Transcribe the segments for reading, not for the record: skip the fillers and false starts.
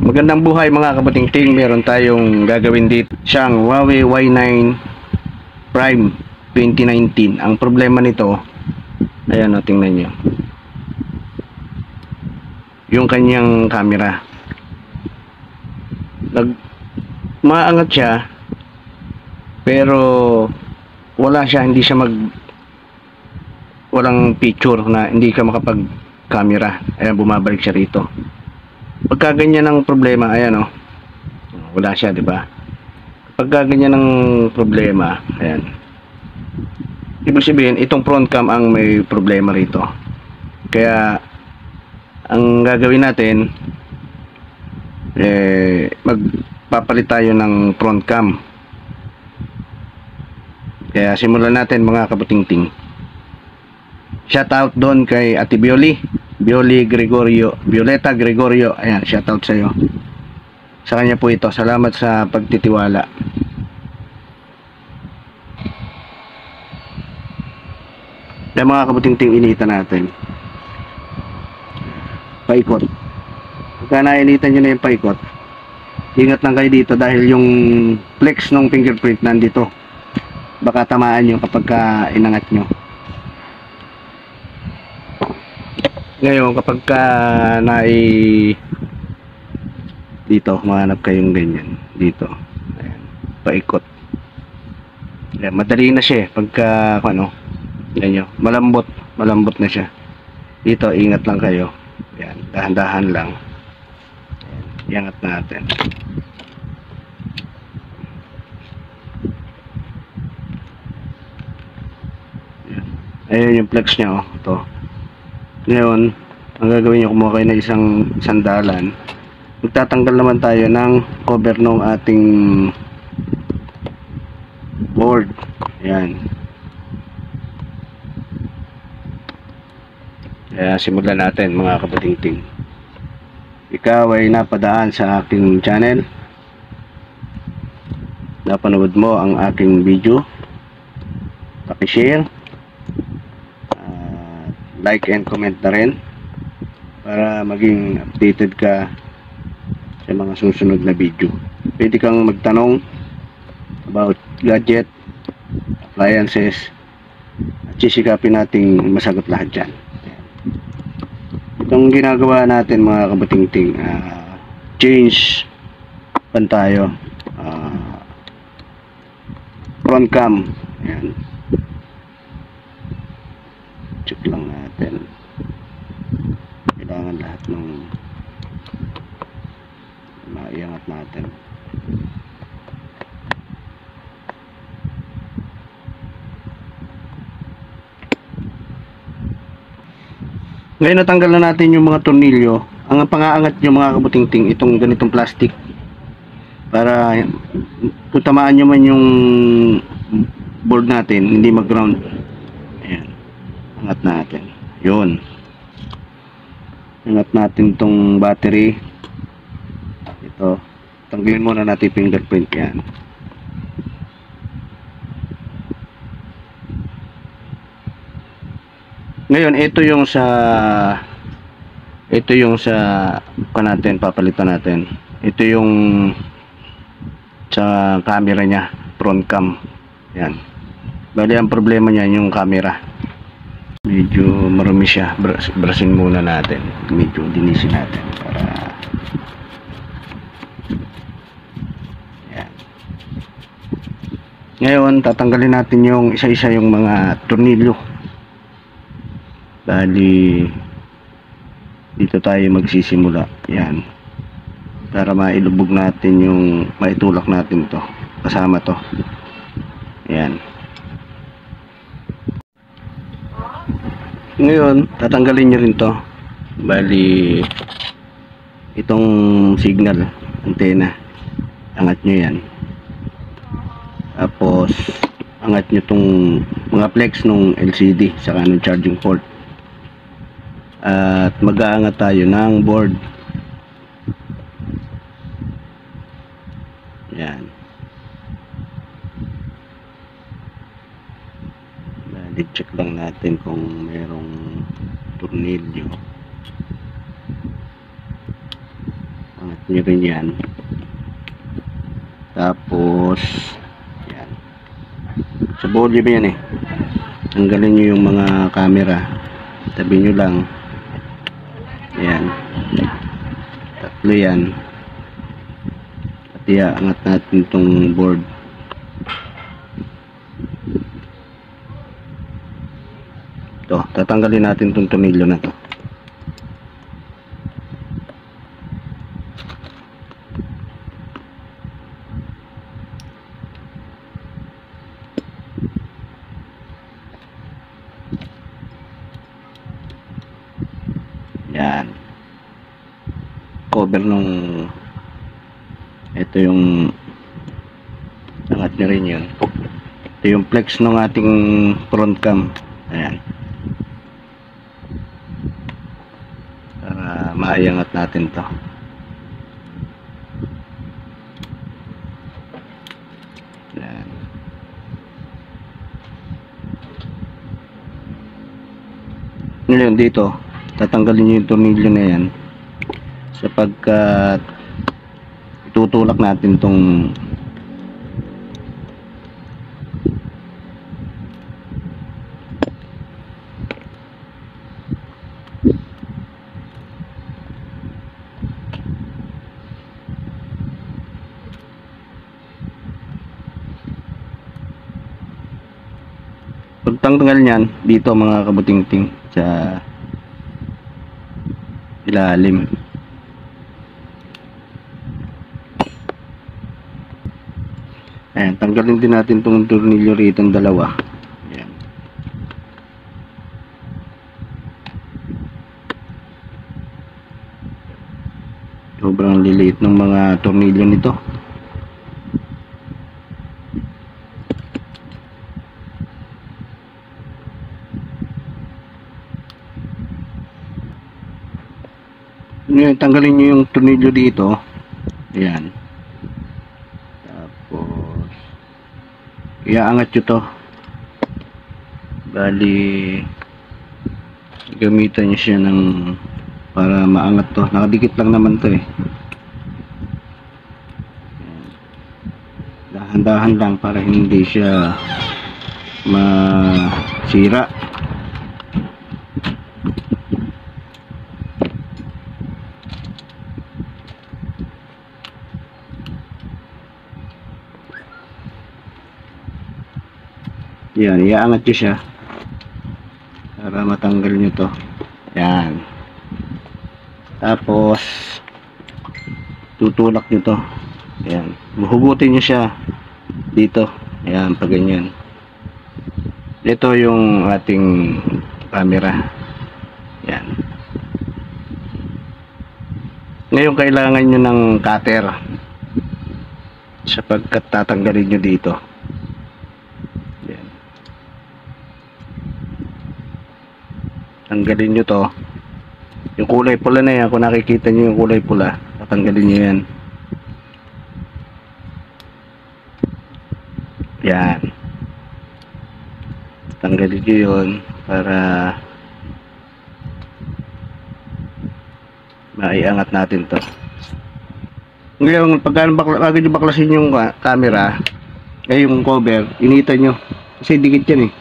Magandang buhay mga kabating-ting. Meron tayong gagawin dito siyang Huawei Y9 Prime 2019. Ang problema nito, ayan o, tingnan nyo yung kanyang camera. Maangat siya pero wala siya, hindi siya walang picture na hindi ka makapag camera. Ayan, bumabalik siya rito. Pagka ganyan ang problema, ayan o, wala siya, di ba? Pagka ganyan ang problema, ayan, ibig sabihin itong front cam ang may problema rito. Kaya ang gagawin natin, magpapalit tayo ng front cam. Kaya simulan natin mga kabuting-ting. Shout out doon kay Ate Violeta Gregorio. Ayan, shout out sa iyo. Sa kanya po ito. Salamat sa pagtitiwala. Kaya mga kabuting-ting, initan natin. Paikot. Pagka nainitan nyo na yung paikot, ingat lang kayo dito dahil yung flex ng fingerprint nandito. Baka tamaan nyo kapag inangat nyo. Ngayon, kapag dito, mahanap kayong ganyan. Dito. Ayan. Paikot. Ayan, madali na siya. Pagka, ganyan, malambot na siya. Dito, ingat lang kayo. Ayan, dahan-dahan lang. Ayan, iangat natin. Ayan. Ayan yung flex nya, oh. Ito. Ngayon, ang gagawin nyo, kumuha kayo ng isang sandalan. Magtatanggal naman tayo ng cover ng ating board. Ayan. Kaya simulan natin mga kabating-ting. Ikaw ay napadaan sa aking channel, napanood mo ang aking video, paki-share, like and comment na rin para maging updated ka sa mga susunod na video. Pwede kang magtanong about gadget, appliances, at sisikapin nating masagot lahat dyan. Itong ginagawa natin mga kabating-ting, change pan tayo, front cam. Ayan, check lang natin, kailangan lahat ng maiangat natin. Ngayon natanggal na natin yung mga tornilyo. Ang pangaangat nyo mga kabuting-ting, itong ganitong plastic, para kung tamaan nyo man yung board natin, hindi mag-ground. Ayan, angat natin. Yun, angat natin tong battery. Ito, tanggalin muna natin fingerprint. Yan. Ngayon, ito yung sa natin, papalitan natin. Ito yung sa camera niya, front cam. Yan. Bali, ang problema niya yung camera. Medyo marumi siya. Brasin muna natin. Medyo dinisin natin para yan. Ngayon, tatanggalin natin yung isa-isa yung mga tornilyo. Bali, dito tayo magsisimula. Yan, para mailubog natin yung, maitulak natin to kasama to. Yan. Ngayon, tatanggalin nyo rin to. Bali, itong signal antena, angat nyo yan. Tapos angat nyo tong mga flex nung LCD saka ng charging port. At mag-aangat tayo ng board. Yan. Check lang natin kung merong tornilyo. Angat nyo rin yan. Tapos yan. Sa volume yan eh. Tanggalin nyo yung mga camera. Tabi nyo lang. Yan. Tatlo yan. At iaangat natin itong board. Ito, tatanggalin natin itong tornilyo na to. Yan. Cover nung ito yung angat nyo rin yun. Ito yung flex ng ating front cam. Ayan. Para maiangat natin to. Ayan. Ngayon dito tatanggalin nyo yung tornilyo na yan sapagkat itutulak natin tong pagtanggal nyan dito mga kabutingting sa ilalim. Ayan, tanggalin din natin itong tornilyo rito, ang dalawa. Ayan. Sobrang liliit ng mga tornilyo nito. Ngayon, tanggalin nyo yung tornilyo dito. Ayan. Tapos iaangat nyo to. Bali gamitan nyo siya ng para maangat to. Nakadikit lang naman to eh. Dahan-dahan lang para hindi siya masira. Yan, iaangat nyo siya para matanggal nyo to. Yan. Tapos tutulak nyo to. Yan. Hugutin nyo siya dito. Yan, pag ganyan. Ito yung ating camera. Yan. Ngayon kailangan nyo ng cutter sapagkat tatanggalin nyo dito. Tanggalin nyo to. Yung kulay pula na yan, kung nakikita nyo yung kulay pula, tatanggalin nyo yan. Yan. Tanggalin nyo yun para maiangat natin to. Ngayon, bago nyo baklasin yung camera, ay yung cover, initan nyo. Kasi dikit yan eh.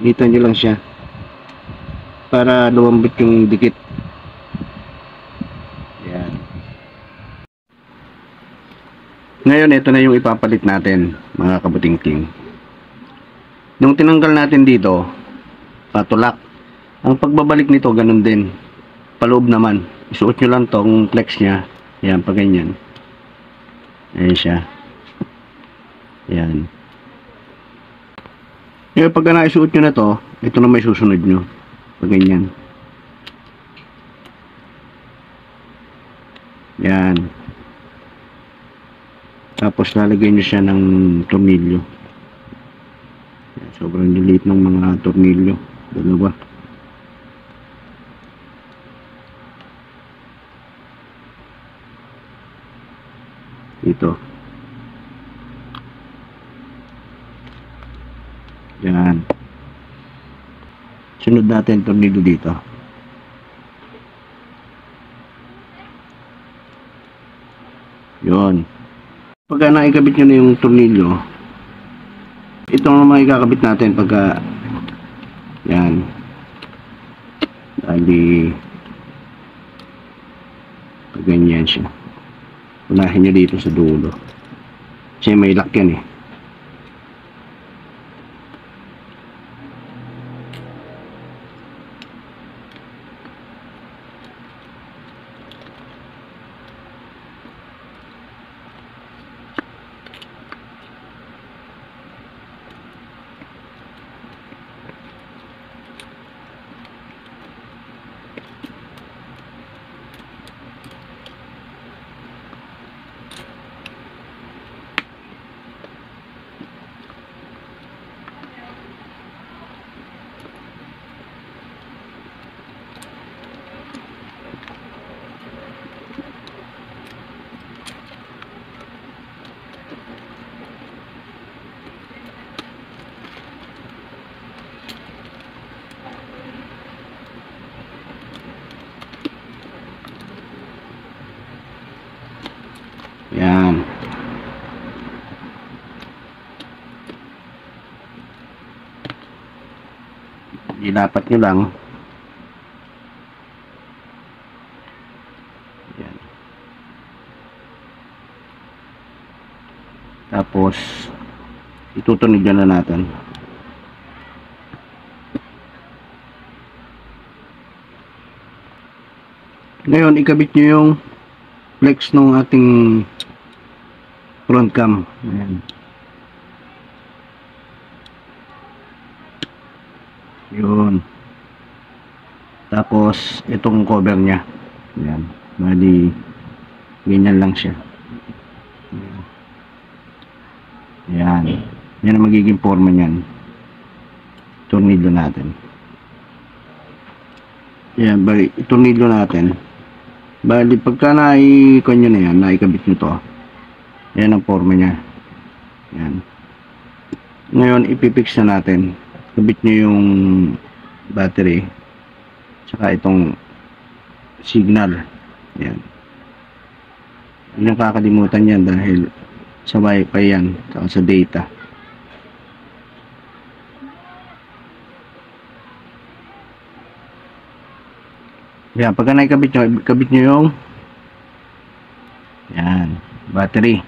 Initan nyo lang siya para lumambot yung dikit. Yan. Ngayon, ito na yung ipapalit natin, mga kabutingting. Nung tinanggal natin dito, patulak. Ang pagbabalik nito, ganun din. Paloob naman. Isuot nyo lang tong flex nya. Yan, pag ganyan. Ayan siya. Yan. Ngayon, pag naisuot nyo na to, ito na may susunod nyo. Pag ganyan. Yan. Tapos lalagyan nyo siya ng tornilyo. Yan, sobrang liit ng mga tornilyo. Dalawa. Ito. Yan. Sunod natin tornilyo dito. Yun. Pagka naikabit nyo na yung tornilyo, ito naman ikakabit natin pagka yan. Dali pag ganyan siya. Unahin nyo dito sa dulo. Kasi may lock yan eh. Yan. Dinapat nyo lang. Yan. Tapos itutunigyan na natin. Ngayon ikabit nyo yung flex ng ating front cam. Ayan. Yun. Tapos itong cover nya. Ayan. Bali ganyan lang siya. Ayan. Ayan. Yan ang magiging forma niyan. Tornilyo natin. Ayan. Bali tornilyo natin. Bali pagka naikon nyo na yan, naikabit nyo to. Yan ang forma nya. Yan. Ngayon ipipix na natin. Kabit nyo yung battery tsaka itong signal. Yan. Hindi nyo kakalimutan yan dahil sa wifi yan tsaka sa data. Yan. Pagka naikabit nyo, kabit nyo yung yan, battery.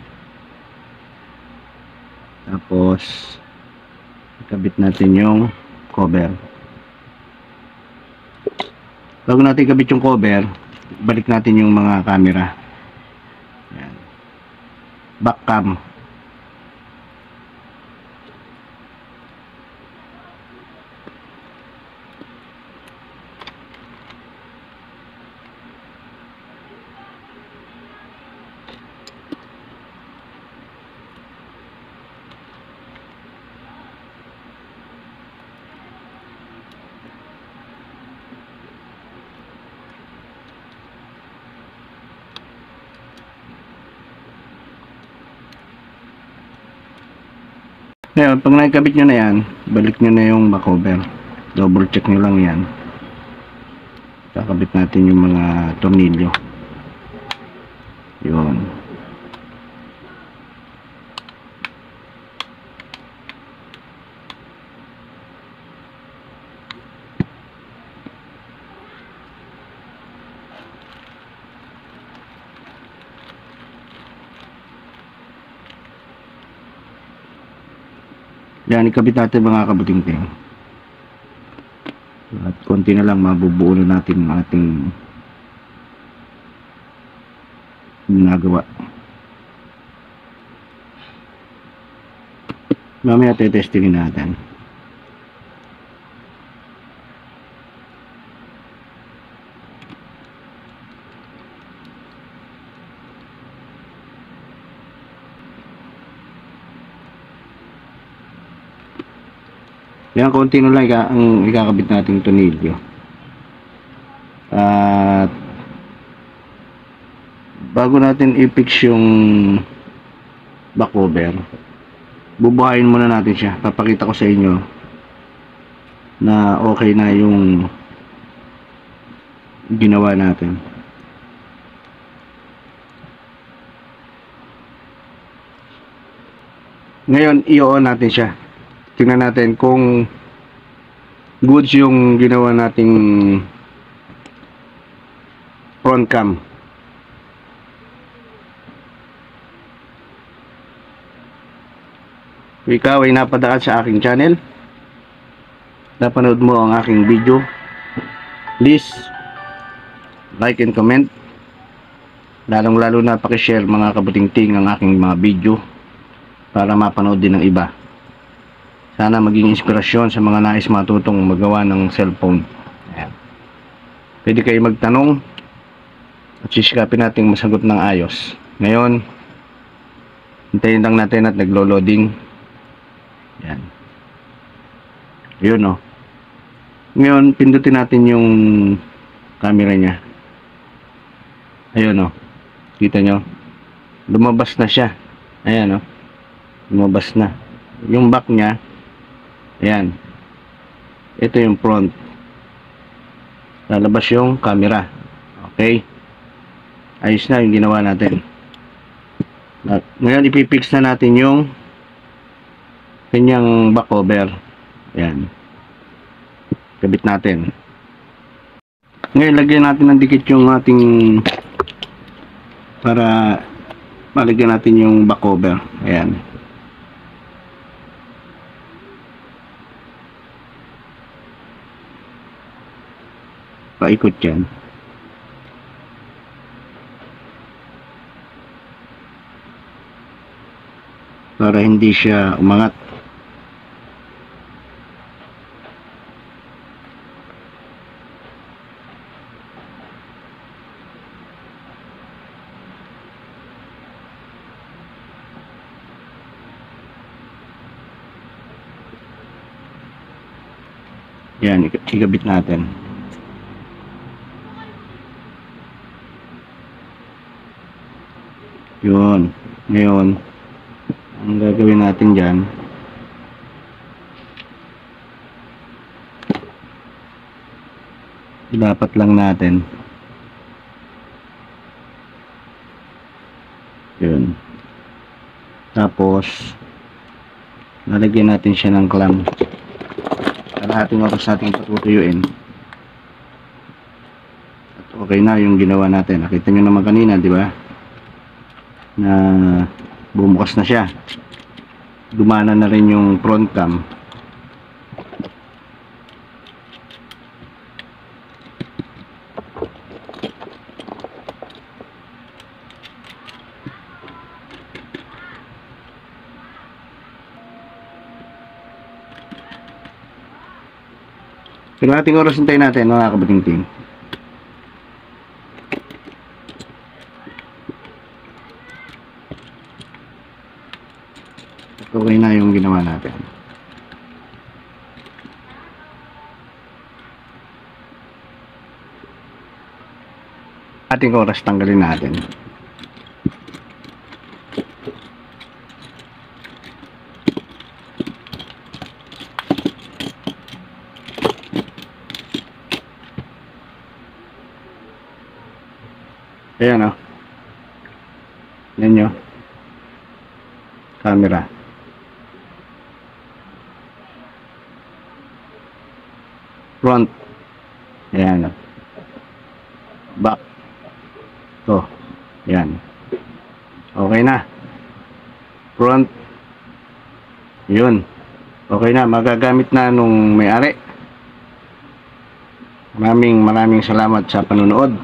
Tapos ikabit natin yung cover. Bago natin ikabit yung cover, balik natin yung mga camera. Yan. Back cam. Ngayon, pag nakikabit nyo na yan, balik nyo na yung back cover. Double check nyo lang yan. Kakabit natin yung mga tornilyo. Yun. Yan, ikabit natin mga kabuting-ting. At konti na lang mabubuo na natin ang ating ginagawa. Mamaya testingin natin. Yan, konti na lang ang ikakabit nating tornilyo. At bago natin i-fix yung back cover, bubuhayin muna natin siya. Papakita ko sa inyo na okay na yung ginawa natin. Ngayon, i-on natin siya. Tingnan natin kung goods yung ginawa nating front cam. Kung ikaw ay napadaan sa aking channel, napanood mo ang aking video, please like and comment, lalong lalo na pakishare mga kabuting-ting ang aking mga video para mapanood din ng iba. Sana maging inspirasyon sa mga nais matutong magawa ng cellphone. Ayan. Pwede kayo magtanong at sisikapin nating masagot ng ayos. Ngayon, hintayin lang natin at naglo-loading. Yan. Yun, oh. Ngayon, pindutin natin yung camera niya. Ayun, oh. Kita nyo? Lumabas na siya. Ayan, oh. Lumabas na. Yung back niya, ayan. Ito yung front. Lalabas yung camera. Okay. Ayos na yung ginawa natin. Ngayon, ipipix na natin yung kanyang back cover. Ayan. Kabit natin. Ngayon, lagyan natin ng dikit yung ating para malagyan natin yung back cover. Ayan. Paikot yan. Para hindi siya umangat. Yan, ikabit natin. Yun. Ngayon, ang gagawin natin dyan, dapat lang natin yun. Tapos, lalagyan natin siya ng clamp. Kalahating oras natin patutuyuin. At okay na yung ginawa natin. Nakita nyo naman kanina, di ba? Na bumukas na siya. Dumana na rin yung front cam. Kalahating oras hintayin natin mga kabating-ting. Okay na yung ginawa natin. Ating oras tanggalin natin. Ayan, oh. Yan nyo. Camera. Front. Ayan, oh. Back. To. Yan. Okay na. Front. Yun. Okay na. Magagamit na nung may-ari. Maraming salamat sa panunood.